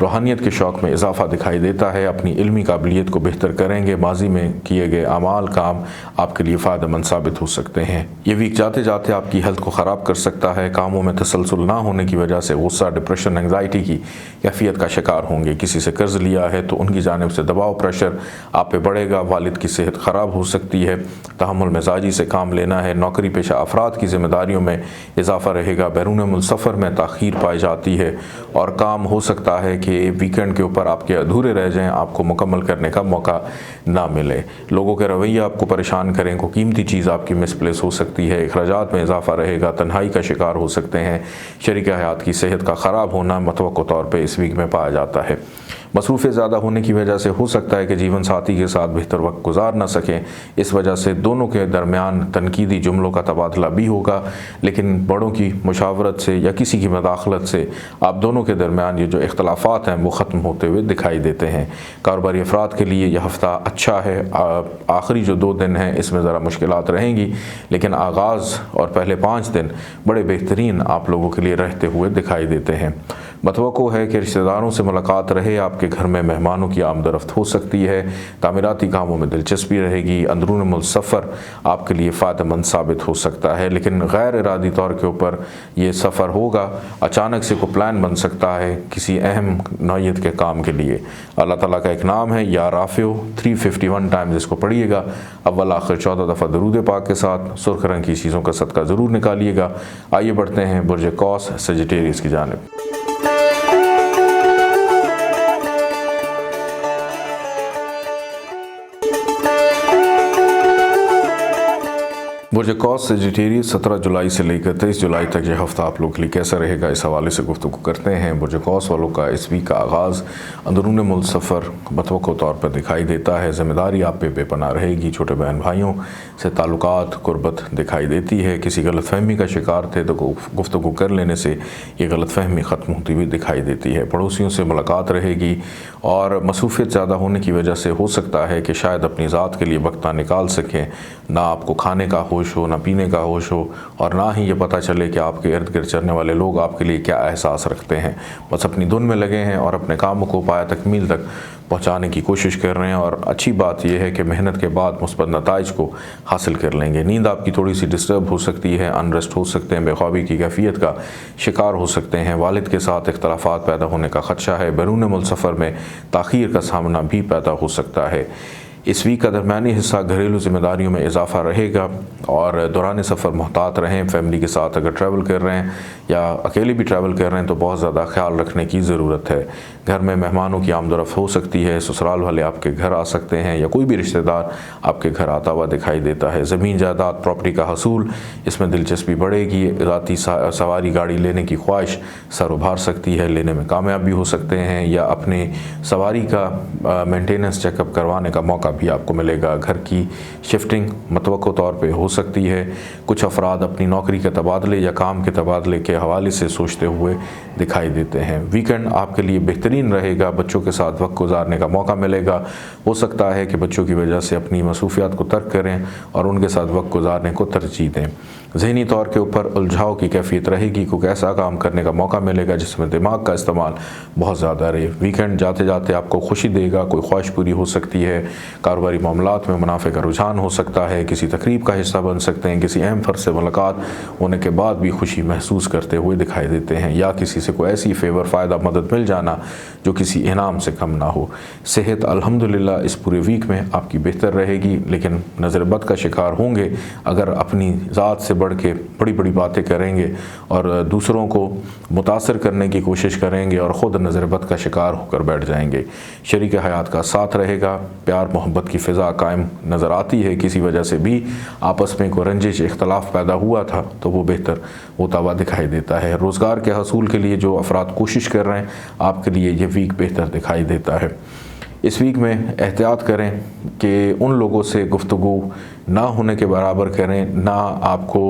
रूहानियत के शौक़ में इजाफा दिखाई देता है। अपनी इल्मी काबिलियत को बेहतर करेंगे। माजी में किए गए अमाल काम आपके लिए फ़ायदेमंद साबित हो सकते हैं। ये वीक जाते जाते आपकी हेल्थ को ख़राब कर सकता है। कामों में तसलसल ना होने की वजह से गुस्सा, डिप्रेशन, एंग्जाइटी की कैफियत का शिकार होंगे। किसी से कर्ज लिया है तो उनकी जानिब से दबाव, प्रेशर आप पे बढ़ेगा। वालिद की सेहत ख़राब हो सकती है। तहम्मुल मिजाजी से काम लेना है। नौकरी पेशा अफराद की जिम्मेदारियों में इजाफा रहेगा। बैरून मुल्क सफ़र में ताख़ीर पाई जाती है और काम हो सकता है कि वीकेंड के ऊपर आपके अधूरे रह जाएं, आपको मुकम्मल करने का मौका ना मिले। लोगों के रवैये आपको परेशान करें। को कीमती चीज़ आपकी मिसप्लेस हो सकती है। अखराजात में इजाफा रहेगा। तन्हाई का शिकार हो सकते हैं। शरीक हयात की सेहत का ख़राब होना मतवक्को तौर पर इस वीक में पाया जाता है। मसरूफ़ ज़्यादा होने की वजह से हो सकता है कि जीवन साथी के साथ बेहतर वक्त गुजार ना सकें। इस वजह से दोनों के दरमियान तनकीदी जुमलों का तबादला भी होगा, लेकिन बड़ों की मुशावरत से या किसी की मदाखलत से आप दोनों के दरमियान ये जो इख्तलाफात हैं वो ख़त्म होते हुए दिखाई देते हैं। कारोबारी अफराद के लिए यह हफ़्ता अच्छा है। आखिरी जो 2 दिन हैं इसमें ज़रा मुश्किलात रहेंगी, लेकिन आगाज़ और पहले 5 दिन बड़े बेहतरीन आप लोगों के लिए रहते हुए दिखाई देते हैं। मतवक्को है कि रिश्तेदारों से मुलाकात रहे। आपके घर में मेहमानों की आमदरफ्त हो सकती है। तामीराती कामों में दिलचस्पी रहेगी। अंदरून मुल्क सफ़र आपके लिए फ़ायदेमंद साबित हो सकता है, लेकिन गैर इरादी तौर के ऊपर ये सफ़र होगा। अचानक से कोई प्लान बन सकता है किसी अहम नौयत के काम के लिए। अल्लाह ताला का एक नाम है या राफ़ियो, 351 टाइम्स इसको पढ़िएगा। अव्वल आखिर 14 दफ़ा दरूद पाक के साथ सुर्ख रंग की चीज़ों का सदका ज़रूर निकालिएगा। आइए बढ़ते हैं बुर्ज कौस सजिटेरियस की जानिब। बुर्ज कौस सजिटेरियस 17 जुलाई से लेकर 23 जुलाई तक यह हफ़्ता आप लोगों के लिए कैसा रहेगा, इस हवाले से गुफ्तगू करते हैं। बुर्ज कौस वालों का इस वीक का आगाज़ अंदरून मुल्क सफ़र मतवक्को तौर पर दिखाई देता है। ज़िम्मेदारी आप पे बेपनाह रहेगी। छोटे बहन भाइयों से ताल्लुकात, कुर्बत दिखाई देती है। किसी गलत फहमी का शिकार थे तो गुफ्तगू कर लेने से ये गलत फहमी ख़त्म होती हुई दिखाई देती है। पड़ोसियों से मुलाकात रहेगी और मसरूफ़ियत ज़्यादा होने की वजह से हो सकता है कि शायद अपनी ज़ात के लिए वक्त ना निकाल सकें। ना आपको खाने का होश हो, ना पीने का होश हो, और ना ही ये पता चले कि आपके इर्द गिर्द चलने वाले लोग आपके लिए क्या एहसास रखते हैं। बस अपनी धुन में लगे हैं और अपने कामों को पाया तकमील तक पहुंचाने की कोशिश कर रहे हैं। और अच्छी बात यह है कि मेहनत के बाद मुस्बत नताइज को हासिल कर लेंगे। नींद आपकी थोड़ी सी डिस्टर्ब हो सकती है। अनरेस्ट हो सकते हैं। बेख्वाबी की कैफियत का शिकार हो सकते हैं। वालिद के साथ इख्तलाफात पैदा होने का ख़दशा है। बैरून मुल्क सफ़र में ताख़ीर का सामना भी पैदा हो सकता है। इस वीक का दरमियानी हिस्सा घरेलू जिम्मेदारियों में इजाफा रहेगा और दौरान सफ़र मोहतात रहें। फैमिली के साथ अगर ट्रैवल कर रहे हैं या अकेले भी ट्रैवल कर रहे हैं तो बहुत ज़्यादा ख्याल रखने की ज़रूरत है। घर में मेहमानों की आमदरफ्त हो सकती है। ससुराल वाले आपके घर आ सकते हैं या कोई भी रिश्तेदार आपके घर आता हुआ दिखाई देता है। ज़मीन जायदाद, प्रॉपर्टी का हसूल, इसमें दिलचस्पी बढ़ेगी। ज़ाती सवारी गाड़ी लेने की ख्वाहिश सर उभार सकती है। लेने में कामयाब भी हो सकते हैं या अपने सवारी का मेंटेनेंस चेकअप करवाने का मौका भी आपको मिलेगा। घर की शिफ्टिंग मतवक्को तौर पे हो सकती है। कुछ अफराद अपनी नौकरी के तबादले या काम के तबादले के हवाले से सोचते हुए दिखाई देते हैं। वीकेंड आपके लिए बेहतरीन रहेगा। बच्चों के साथ वक्त गुजारने का मौका मिलेगा। हो सकता है कि बच्चों की वजह से अपनी मसरूफियात को तर्क करें और उनके साथ वक्त गुजारने को तरजीह दें। ज़हनी तौर के ऊपर उलझाव की कैफियत रहेगी। कोई ऐसा काम करने का मौका मिलेगा जिसमें दिमाग का इस्तेमाल बहुत ज़्यादा रहे। वीकेंड जाते जाते आपको खुशी देगा। कोई ख्वाहिश पूरी हो सकती है। कारोबारी मामलात में मुनाफे का रुझान हो सकता है। किसी तकरीब का हिस्सा बन सकते हैं। किसी अहम फ़र्द से मुलाकात होने के बाद भी खुशी महसूस करते हुए दिखाई देते हैं या किसी से कोई ऐसी फेवर, फ़ायदा, मदद मिल जाना जो किसी इनाम से कम ना हो। सेहत अल्हम्दुलिल्लाह इस पूरे वीक में आपकी बेहतर रहेगी, लेकिन नज़र बद का शिकार होंगे अगर अपनी ज़ात से बढ़ के बड़ी बड़ी बातें करेंगे और दूसरों को मुतासर करने की कोशिश करेंगे और ख़ुद नज़र बद का शिकार होकर बैठ जाएंगे। शरीक हयात का साथ रहेगा, प्यार मोहब्बत की फ़िज़ा कायम नज़र आती है। किसी वजह से भी आपस में कोई रंजिश इख्तलाफ पैदा हुआ था तो वो बेहतर होता हुआ दिखाई देता है। रोज़गार के हसूल के लिए जो अफराद कोशिश कर रहे हैं, आपके लिए ये वीक बेहतर दिखाई देता है। इस वीक में एहतियात करें कि उन लोगों से गुफ्तगू ना होने के बराबर करें, ना आपको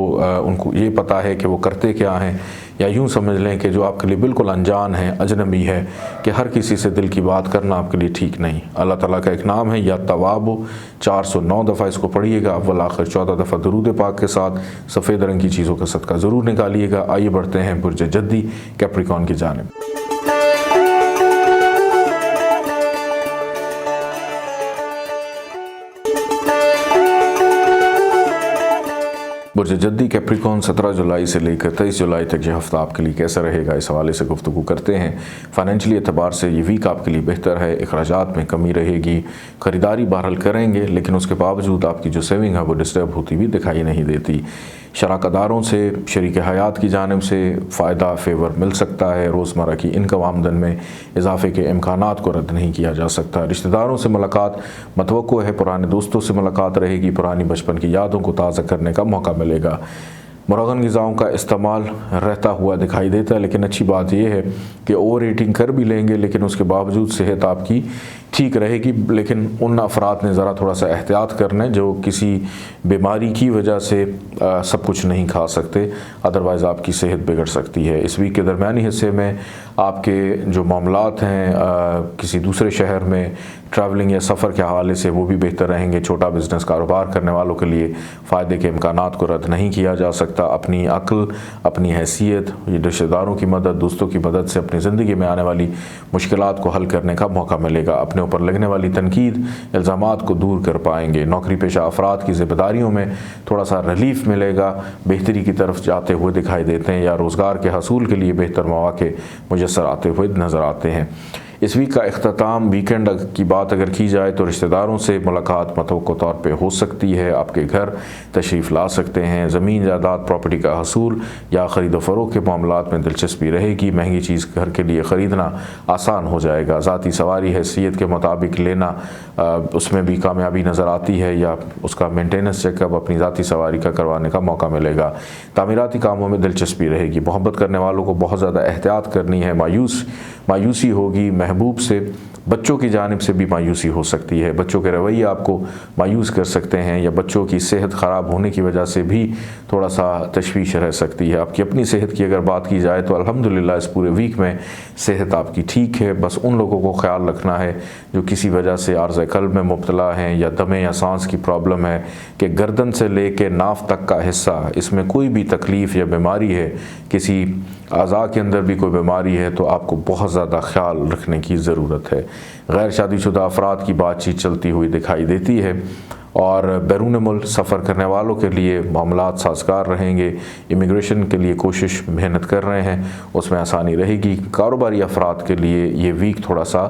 उनको ये पता है कि वो करते क्या हैं, या यूँ समझ लें कि जो आपके लिए बिल्कुल अनजान है, अजनबी है, कि हर किसी से दिल की बात करना आपके लिए ठीक नहीं। अल्लाह ताला का एक नाम है या तवाब, 409 दफ़ा इसको पढ़िएगा, अव्वल आखिर 14 दफ़ा दरूद पाक के साथ। सफ़ेद रंग की चीज़ों का सदका ज़रूर निकालिएगा। आइए बढ़ते हैं बुर्ज जद्दी कैप्रिकॉर्न की जानिब। बुर्ज जद्दी कैप्रिकॉर्न 17 जुलाई से लेकर 23 जुलाई तक यह हफ्ता आपके लिए कैसा रहेगा, इस हवाले से गुफ्तगू करते हैं। फाइनेंशियली एतबार से ये वीक आपके लिए बेहतर है। अखराजात में कमी रहेगी, ख़रीदारी बहरहाल करेंगे, लेकिन उसके बावजूद आपकी जो सेविंग है वो डिस्टर्ब होती भी दिखाई नहीं देती। शराकदारों से, शरीक हयात की जानिब से फ़ायदा फेवर मिल सकता है। रोज़मर्रा की इनकम आमदन में इजाफे के इम्कानात को रद्द नहीं किया जा सकता। रिश्तेदारों से मुलाकात मतवक्को है, पुराने दोस्तों से मुलाकात रहेगी, पुरानी बचपन की यादों को ताज़ा करने का मौका मिलेगा। मुरगन ग़िज़ाओं का इस्तेमाल रहता हुआ दिखाई देता है, लेकिन अच्छी बात यह है कि ओवर ईटिंग कर भी लेंगे लेकिन उसके बावजूद सेहत आपकी ठीक रहेगी। लेकिन उन अफराद ने ज़रा थोड़ा सा एहतियात करना है जो किसी बीमारी की वजह से सब कुछ नहीं खा सकते, अदरवाइज़ आपकी सेहत बिगड़ सकती है। इस वीक के दरमियानी हिस्से में आपके जो मामलात हैं किसी दूसरे शहर में ट्रैवलिंग या सफ़र के हवाले से वो भी बेहतर रहेंगे। छोटा बिज़नेस कारोबार करने वालों के लिए फ़ायदे के इम्कानात को रद्द नहीं किया जा सकता। अपनी अक्ल, अपनी हैसियत, ये रिश्तेदारों की मदद, दोस्तों की मदद से अपनी ज़िंदगी में आने वाली मुश्किलात को हल करने का मौका मिलेगा। अपने ऊपर लगने वाली तनकीद, इल्ज़ामात को दूर कर पाएंगे। नौकरी पेशा अफराद की ज़िम्मेदारियों में थोड़ा सा रिलीफ मिलेगा, बेहतरी की तरफ जाते हुए दिखाई देते हैं, या रोज़गार के हसूल के लिए बेहतर मौके मुयस्सर आते हुए नज़र आते हैं। इस वीक का इख्तिताम वीकेंड की बात अगर की जाए तो रिश्तेदारों से मुलाकात मतवक्को तौर पे हो सकती है। आपके घर तशरीफ़ ला सकते हैं। ज़मीन जायदाद प्रॉपर्टी का हसूल या ख़रीद फ़रोख्त के मामलात में दिलचस्पी रहेगी। महंगी चीज़ घर के लिए ख़रीदना आसान हो जाएगा। ज़ाती सवारी हैसियत के मुताबिक लेना, उसमें भी कामयाबी नज़र आती है, या उसका मेंटेनेंस चेकअप अपनी ज़ाती सवारी का करवाने का मौका मिलेगा। तामीराती कामों में दिलचस्पी रहेगी। मोहब्बत करने वालों को बहुत ज़्यादा एहतियात करनी है। मायूसी होगी। महबूब से, बच्चों की जानिब से भी मायूसी हो सकती है। बच्चों के रवैये आपको मायूस कर सकते हैं, या बच्चों की सेहत ख़राब होने की वजह से भी थोड़ा सा तशवीश रह सकती है। आपकी अपनी सेहत की अगर बात की जाए तो अल्हम्दुलिल्लाह इस पूरे वीक में सेहत आपकी ठीक है। बस उन लोगों को ख्याल रखना है जो किसी वजह से आर्ज़ क़ल्ब में मुब्तला हैं, या दमे या सांस की प्रॉब्लम है, कि गर्दन से ले कर नाफ तक का हिस्सा, इसमें कोई भी तकलीफ़ या बीमारी है, किसी अज़ा के अंदर भी कोई बीमारी है, तो आपको बहुत ज़्यादा ख्याल रखने की ज़रूरत है। गैर शादीशुदा अफराद की बातचीत चलती हुई दिखाई देती है, और बैरून मुल्क सफ़र करने वालों के लिए मामलात साजगार रहेंगे। इमिग्रेशन के लिए कोशिश मेहनत कर रहे हैं, उसमें आसानी रहेगी। कारोबारी अफराद के लिए ये वीक थोड़ा सा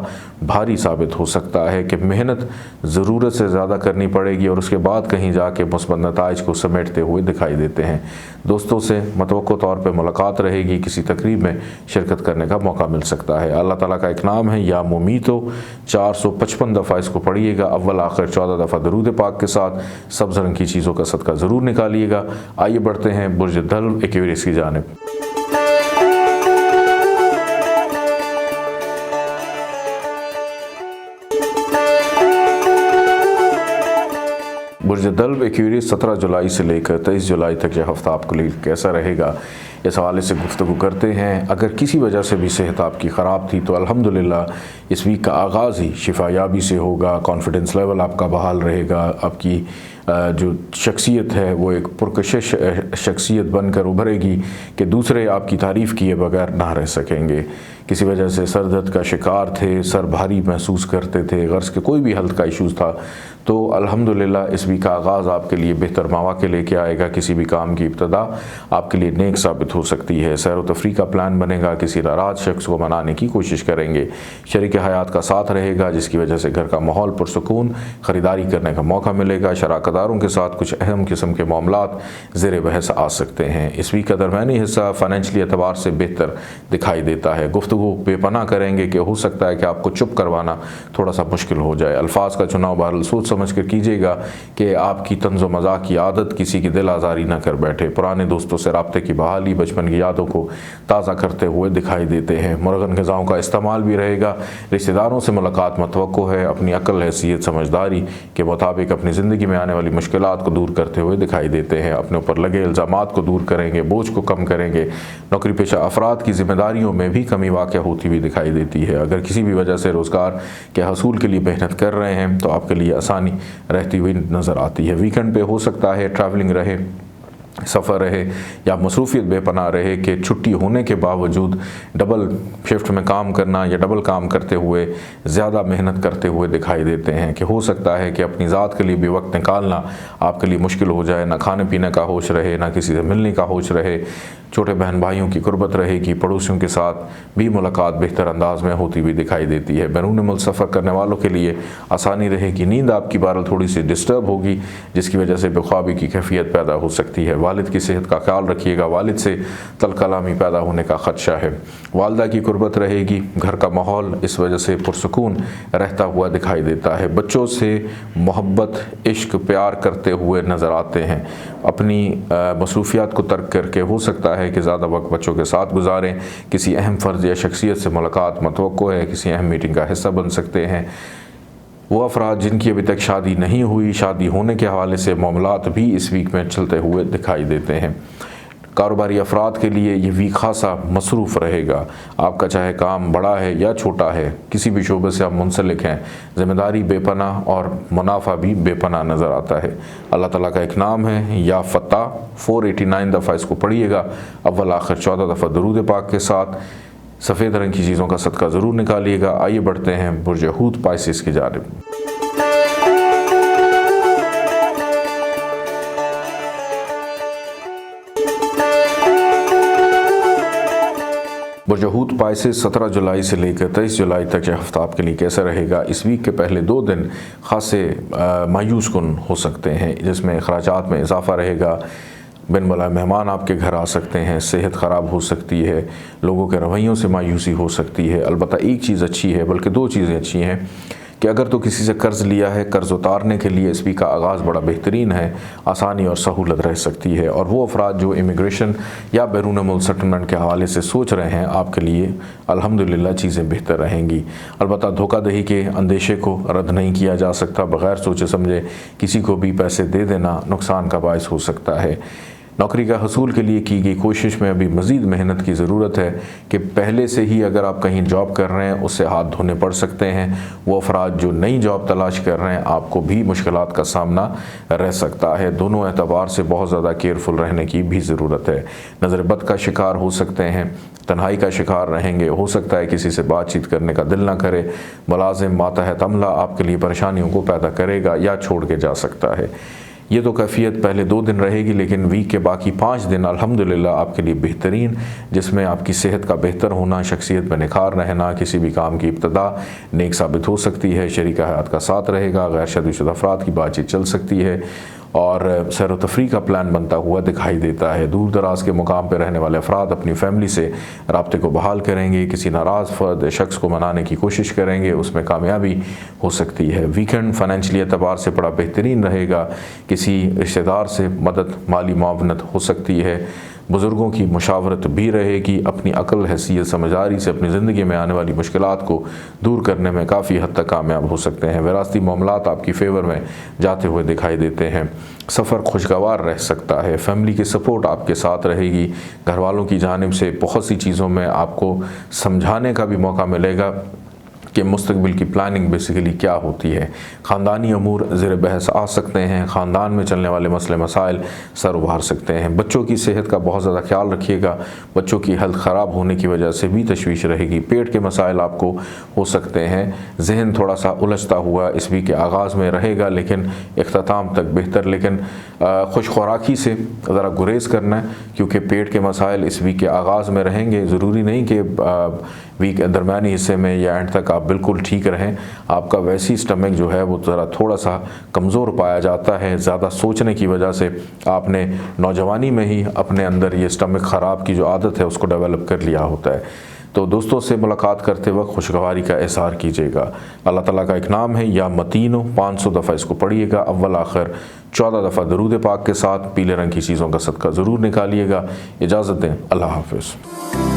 भारी साबित हो सकता है कि मेहनत ज़रूरत से ज़्यादा करनी पड़ेगी, और उसके बाद कहीं जाके मुस्बत नताइज को समेटते हुए दिखाई देते हैं। दोस्तों से मतवक्को तौर पर मुलाकात रहेगी। किसी तकरीब में शिरकत करने का मौका मिल सकता है। अल्लाह ताला का एक नाम है या मुमीतो, 455 दफ़ा इसको पढ़िएगा, अव्वल आखिर 14 दफ़ा दरूद पाक के साथ। सब्ज़ रंग की चीज़ों का सदका ज़रूर निकालिएगा। आइए बढ़ते हैं बुर्ज दल्व एक्वेरियस की जानिब। बुर्ज दल्व एक्वेरियस 17 जुलाई से लेकर 23 जुलाई तक यह हफ्ता आपके लिए कैसा रहेगा, इस हवाले से गुफ्तगू करते हैं। अगर किसी वजह से भी सेहत आपकी ख़राब थी तो अल्हम्दुलिल्लाह इस वीक का आगाज़ ही शिफायाबी से होगा। कॉन्फिडेंस लेवल आपका बहाल रहेगा। आपकी जो शख्सियत है वो एक पुरकशिश शख्सियत बनकर उभरेगी कि दूसरे आपकी तारीफ़ किए बगैर ना रह सकेंगे। किसी वजह से सर दर्द का शिकार थे, सर भारी महसूस करते थे, गर्ज के कोई भी हेल्थ का इशूज़ था, तो अल्हम्दुलिल्लाह इस वीक का आगाज़ आपके लिए बेहतर मौक़े लेके आएगा। किसी भी काम की इब्तदा आपके लिए नेक साबित हो सकती है। सैर व तफरीह का प्लान बनेगा, किसी नाराज़ शख्स को मनाने की कोशिश करेंगे। शरीक हयात का साथ रहेगा जिसकी वजह से घर का माहौल पुरसुकून, ख़रीदारी करने का मौका मिलेगा। शराकतदारों के साथ कुछ अहम किस्म के मामलात ज़ेर बहस आ सकते हैं। इस वीक का दरमियानी हिस्सा फ़ाइनेंशली एतबार से बेहतर दिखाई देता है। गुफ्तगू बेपनाह करेंगे कि हो सकता है कि आपको चुप करवाना थोड़ा सा मुश्किल हो जाए। अल्फाज का चुनाव बहरहाल सोच समझ कर कीजिएगा कि आपकी तंज़ो मज़ाक की आदत किसी की दिल आज़ारी न कर बैठे। पुराने दोस्तों से राब्ते की बहाली बचपन की यादों को ताज़ा करते हुए दिखाई देते हैं। मुरगन ग़िज़ाओं का इस्तेमाल भी रहेगा। रिश्तेदारों से मुलाकात मतवक्को है। अपनी अक्ल, हैसियत, समझदारी के मुताबिक अपनी ज़िंदगी में आने वाली मुश्किलात को दूर करते हुए दिखाई देते हैं। अपने ऊपर लगे इल्ज़ामात को दूर करेंगे, बोझ को कम करेंगे। नौकरी पेशा अफराद की ज़िम्मेदारियों में भी कमी वाक़या होती हुई दिखाई देती है। अगर किसी भी वजह से रोज़गार के हसूल के लिए मेहनत कर रहे हैं तो आपके लिए आसानी रहती हुई नज़र आती है। वीकेंड पे हो सकता है ट्रैवलिंग रहे, सफ़र रहे या मसरूफ़ियत बेपनाह रहे कि छुट्टी होने के बावजूद डबल शिफ्ट में काम करना या डबल काम करते हुए ज़्यादा मेहनत करते हुए दिखाई देते हैं। कि हो सकता है कि अपनी ज़ात के लिए भी वक्त निकालना आपके लिए मुश्किल हो जाए। ना खाने पीने का होश रहे, ना किसी से मिलने का होश रहे। छोटे बहन भाइयों की कुर्बत रहेगी। पड़ोसियों के साथ भी मुलाकात बेहतर अंदाज में होती हुई दिखाई देती है। बैरून मुल्क सफ़र करने वालों के लिए आसानी रहेगी। नींद आपकी बहरहाल थोड़ी सी डिस्टर्ब होगी जिसकी वजह से बेख्वाबी की कैफियत पैदा हो सकती है। वालिद की सेहत का ख्याल रखिएगा। वालिद से तलकलामी पैदा होने का ख़दशा है। वालदा की कुर्बत रहेगी। घर का माहौल इस वजह से पुरसुकून रहता हुआ दिखाई देता है। बच्चों से मोहब्बत, इश्क, प्यार करते हुए नज़र आते हैं। अपनी मसरूफियात को तर्क करके हो सकता है कि ज़्यादा वक्त बच्चों के साथ गुजारें। किसी अहम फ़र्द या शख्सियत से मुलाकात मतवक्को है। किसी अहम मीटिंग का हिस्सा बन सकते हैं। वो अफराद जिनकी अभी तक शादी नहीं हुई, शादी होने के हवाले से मामलात भी इस वीक में चलते हुए दिखाई देते हैं। कारोबारी अफराद के लिए ये वीक खासा मसरूफ़ रहेगा। आपका चाहे काम बड़ा है या छोटा है, किसी भी शोबे से आप मुंसलिक हैं, ज़िम्मेदारी बेपनाह और मुनाफा भी बेपनाह नज़र आता है। अल्लाह ताला का एक नाम है या फ़त्ता। 489 दफ़ा इसको पढ़िएगा, अव्वल आखिर 14 दफ़ा दरूद पाक के साथ। सफ़ेद रंग की चीज़ों का सदका ज़रूर निकालिएगा। आइए बढ़ते हैं बुर्ज हूत पाइसिस की जानिब। बुर्ज हूत पाइसिस 17 जुलाई से लेकर 23 जुलाई तक यह हफ्ता आपके लिए कैसा रहेगा। इस वीक के पहले 2 दिन खासे मायूस कुन हो सकते हैं जिसमें अखराजात में इजाफा रहेगा। बिन बुलाए मेहमान आपके घर आ सकते हैं। सेहत ख़राब हो सकती है। लोगों के रवैयों से मायूसी हो सकती है। अलबत्ता एक चीज़ अच्छी है, बल्कि 2 चीज़ें अच्छी हैं कि अगर तो किसी से कर्ज़ लिया है, कर्ज़ उतारने के लिए इस वीक का आगाज़ बड़ा बेहतरीन है। आसानी और सहूलत रह सकती है। और वो अफराद जो इमिग्रेशन या बैरून मुल्क सेटलमेंट के हवाले से सोच रहे हैं, आपके लिए अल्हम्दुलिल्लाह चीज़ें बेहतर रहेंगी। अलबत्ता धोखाधड़ी के अंदेशे को रद्द नहीं किया जा सकता। बग़ैर सोचे समझे किसी को भी पैसे दे देना नुकसान का बायस हो सकता है। नौकरी का हसूल के लिए की गई कोशिश में अभी मज़ीद मेहनत की ज़रूरत है कि पहले से ही अगर आप कहीं जॉब कर रहे हैं उससे हाथ धोने पड़ सकते हैं। वो अफराद जो नई जॉब तलाश कर रहे हैं, आपको भी मुश्किलात का सामना रह सकता है। दोनों एतबार से बहुत ज़्यादा केयरफुल रहने की भी ज़रूरत है। नज़र बद का शिकार हो सकते हैं, तन्हाई का शिकार रहेंगे। हो सकता है किसी से बातचीत करने का दिल ना करे। मुलाजिम मातहत अमला आपके लिए परेशानियों को पैदा करेगा या छोड़ के जा सकता है। ये तो कैफियत पहले 2 दिन रहेगी, लेकिन वीक के बाकी 5 दिन अल्हम्दुलिल्लाह आपके लिए बेहतरीन, जिसमें आपकी सेहत का बेहतर होना, शख्सियत में निखार रहना, किसी भी काम की इब्तदा नेक साबित हो सकती है। शरीक हयात का साथ रहेगा। गैर शादीशुदा अफराद की बातचीत चल सकती है और सैर व तफरीह का प्लान बनता हुआ दिखाई देता है। दूर दराज के मुकाम पर रहने वाले अफराद अपनी फैमिली से राब्ते को बहाल करेंगे। किसी नाराज़ फ़र्द शख्स को मनाने की कोशिश करेंगे, उसमें कामयाबी हो सकती है। वीकेंड फ़ाइनेंशली एतबार से बड़ा बेहतरीन रहेगा। किसी रिश्तेदार से मदद, माली मुआवनत हो सकती है। बुज़ुर्गों की मुशावरत भी रहेगी। अपनी अक्ल, हैसियत, समझदारी से अपनी ज़िंदगी में आने वाली मुश्किलात को दूर करने में काफ़ी हद तक कामयाब हो सकते हैं। विरासती मामलात आपकी फ़ेवर में जाते हुए दिखाई देते हैं। सफ़र खुशगवार रह सकता है। फैमिली की सपोर्ट आपके साथ रहेगी। घर वालों की जानिब से बहुत सी चीज़ों में आपको समझाने का भी मौका मिलेगा कि मुस्तकबिल की प्लानिंग बेसिकली क्या होती है। ख़ानदानी अमूर ज़ेर बहस आ सकते हैं, ख़ानदान में चलने वाले मसले मसाइल सर उभार सकते हैं। बच्चों की सेहत का बहुत ज़्यादा ख्याल रखिएगा, बच्चों की हेल्थ ख़राब होने की वजह से भी तशवीश रहेगी। पेट के मसाइल आपको हो सकते हैं। जहन थोड़ा सा उलझता हुआ इस वीक के आगाज़ में रहेगा, लेकिन इख्तिताम तक बेहतर। लेकिन खुश खुराकी से ज़रा गुरेज करना है, क्योंकि पेट के मसाइल इस वीक के आगाज़ में रहेंगे। ज़रूरी नहीं कि वीक के दरमियानी हिस्से में या एंड तक आप बिल्कुल ठीक रहें। आपका वैसी स्टमक जो है वो ज़रा थोड़ा सा कमज़ोर पाया जाता है। ज़्यादा सोचने की वजह से आपने नौजवानी में ही अपने अंदर ये स्टमक ख़राब की जो आदत है उसको डेवलप कर लिया होता है। तो दोस्तों से मुलाकात करते वक्त खुशगवारी का इज़हार कीजिएगा। अल्लाह ताला का एक नाम है या मतीनो, 500 दफ़ा इसको पढ़िएगा, अव्वल आखिर 14 दफ़ा दरूद पाक के साथ। पीले रंग की चीज़ों का सदका ज़रूर निकालिएगा। इजाज़त दें, अल्लाह हाफ़िज़।